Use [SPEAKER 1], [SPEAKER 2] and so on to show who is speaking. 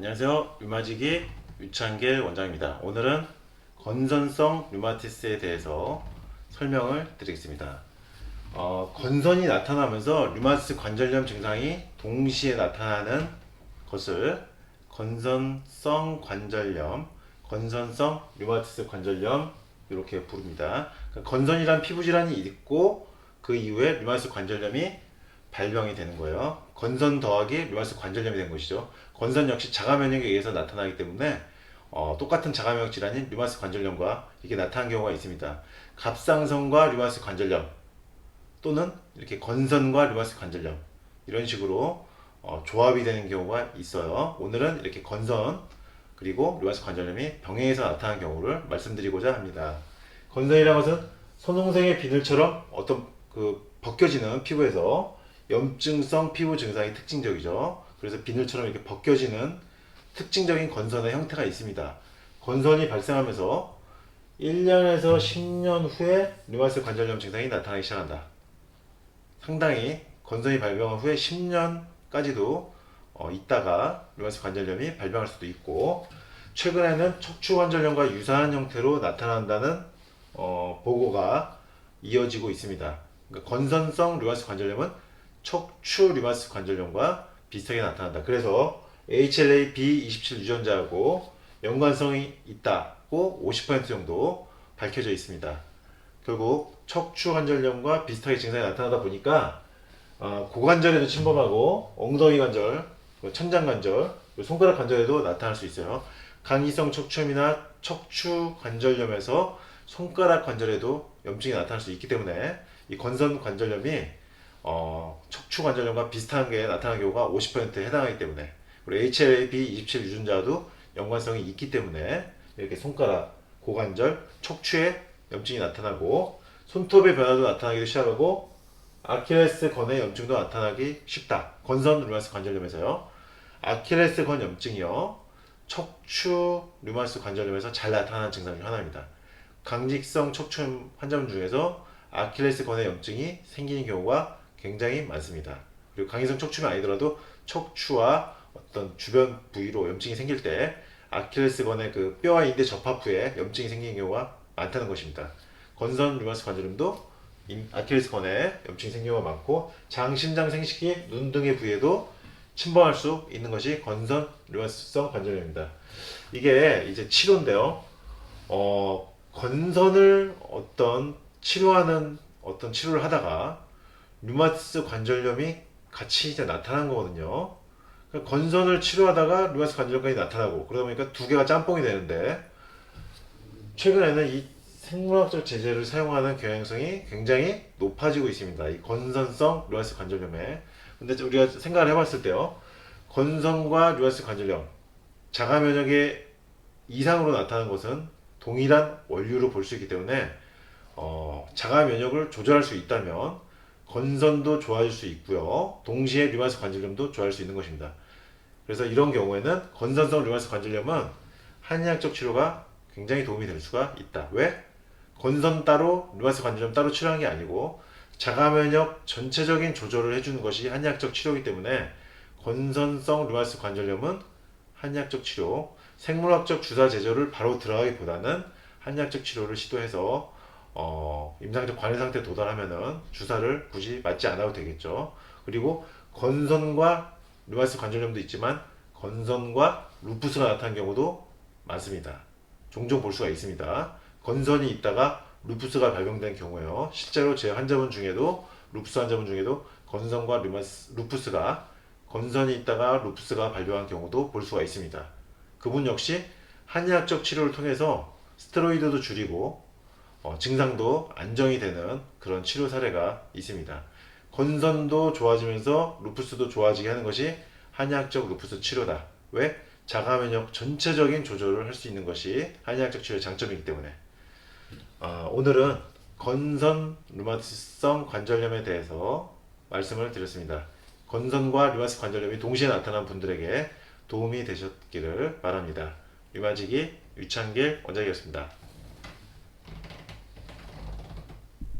[SPEAKER 1] 안녕하세요. 류마지기 유창길 원장입니다. 오늘은 건선성 류마티스에 대해서 설명을 드리겠습니다. 건선이 나타나면서 류마티스 관절염 증상이 동시에 나타나는 것을 건선성 관절염, 건선성 류마티스 관절염 이렇게 부릅니다. 그러니까 건선이란 피부 질환이 있고 그 이후에 류마티스 관절염이 발병이 되는 거예요. 건선 더하기 류마티스 관절염이 된 것이죠. 건선 역시 자가 면역에 의해서 나타나기 때문에 똑같은 자가 면역 질환인 류마티스 관절염과 이게 나타난 경우가 있습니다. 갑상선과 류마티스 관절염 또는 이렇게 건선과 류마티스 관절염 이런 식으로 조합이 되는 경우가 있어요. 오늘은 이렇게 건선 그리고 류마티스 관절염이 병행해서 나타나는 경우를 말씀드리고자 합니다. 건선이라는 것은 선홍색의 비늘처럼 어떤 벗겨지는 피부에서 염증성 피부 증상이 특징적이죠. 그래서 비늘처럼 이렇게 벗겨지는 특징적인 건선의 형태가 있습니다. 건선이 발생하면서 1년에서 10년 후에 류마티스 관절염 증상이 나타나기 시작한다. 상당히 건선이 발병한 후에 10년까지도 있다가 류마티스 관절염이 발병할 수도 있고, 최근에는 척추 관절염과 유사한 형태로 나타난다는 보고가 이어지고 있습니다. 그러니까 건선성 류마티스 관절염은 척추 류마티스 관절염과 비슷하게 나타난다. 그래서 HLA-B27 유전자하고 연관성이 있다고 50% 정도 밝혀져 있습니다. 결국 척추 관절염과 비슷하게 증상이 나타나다 보니까 고관절에도 침범하고 엉덩이 관절, 천장 관절, 손가락 관절에도 나타날 수 있어요. 간이성 척추염이나 척추 관절염에서 손가락 관절에도 염증이 나타날 수 있기 때문에 이 건선 관절염이 척추 관절염과 비슷한 게 나타나는 경우가 50%에 해당하기 때문에, 그리고 HLA-B27 유전자도 연관성이 있기 때문에 이렇게 손가락, 고관절, 척추에 염증이 나타나고 손톱의 변화도 나타나기 시작하고 아킬레스건의 염증도 나타나기 쉽다. 건선 류마티스 관절염에서요. 아킬레스건 염증이요, 척추 류마티스 관절염에서 잘 나타나는 증상 중 하나입니다. 강직성 척추염 환자분 중에서 아킬레스건의 염증이 생기는 경우가 굉장히 많습니다. 그리고 강직성 척추염이 아니더라도 척추와 어떤 주변 부위로 염증이 생길 때 아킬레스건의 그 뼈와 인대 접합부에 염증이 생기는 경우가 많다는 것입니다. 건선 류마티스 관절염도 아킬레스건에 염증이 생기는 경우가 많고, 장, 심장, 생식기, 눈 등의 부위에도 침범할 수 있는 것이 건선 류마티스성 관절염입니다. 이게 이제 치료인데요. 건선을 치료하는 어떤 치료를 하다가 류마티스 관절염이 같이 이제 나타난 거거든요. 그러니까 건선을 치료하다가 류마티스 관절염까지 나타나고, 그러다 보니까 두 개가 짬뽕이 되는데, 최근에는 이 생물학적 제재를 사용하는 경향성이 굉장히 높아지고 있습니다. 이 건선성 류마티스 관절염에. 근데 우리가 생각을 해봤을 때요, 건선과 류마티스 관절염, 자가 면역의 이상으로 나타나는 것은 동일한 원료로 볼 수 있기 때문에 자가 면역을 조절할 수 있다면 건선도 좋아질 수 있고요, 동시에 류마티스 관절염도 좋아질 수 있는 것입니다. 그래서 이런 경우에는 건선성 류마티스 관절염은 한의학적 치료가 굉장히 도움이 될 수가 있다. 왜? 건선 따로 류마티스 관절염 따로 치료하는 게 아니고 자가 면역 전체적인 조절을 해주는 것이 한의학적 치료이기 때문에 건선성 류마티스 관절염은 한의학적 치료, 생물학적 주사 제조를 바로 들어가기보다는 한의학적 치료를 시도해서 임상적 관해 상태에 도달하면은 주사를 굳이 맞지 않아도 되겠죠. 그리고 건선과 류마티스 관절염도 있지만 건선과 루푸스가 나타난 경우도 많습니다. 종종 볼 수가 있습니다. 건선이 있다가 루푸스가 발병된 경우에요. 실제로 제 환자분 중에도, 루푸스 환자분 중에도 건선과 루푸스가, 건선이 있다가 루푸스가 발병한 경우도 볼 수가 있습니다. 그분 역시 한의학적 치료를 통해서 스테로이드도 줄이고 증상도 안정이 되는 그런 치료 사례가 있습니다. 건선도 좋아지면서 루푸스도 좋아지게 하는 것이 한의학적 루푸스 치료다. 왜? 자가 면역 전체적인 조절을 할 수 있는 것이 한의학적 치료의 장점이기 때문에. 오늘은 건선 류마티스성 관절염에 대해서 말씀을 드렸습니다. 건선과 류마티스 관절염이 동시에 나타난 분들에게 도움이 되셨기를 바랍니다. 류마지기 유창길 원장이었습니다.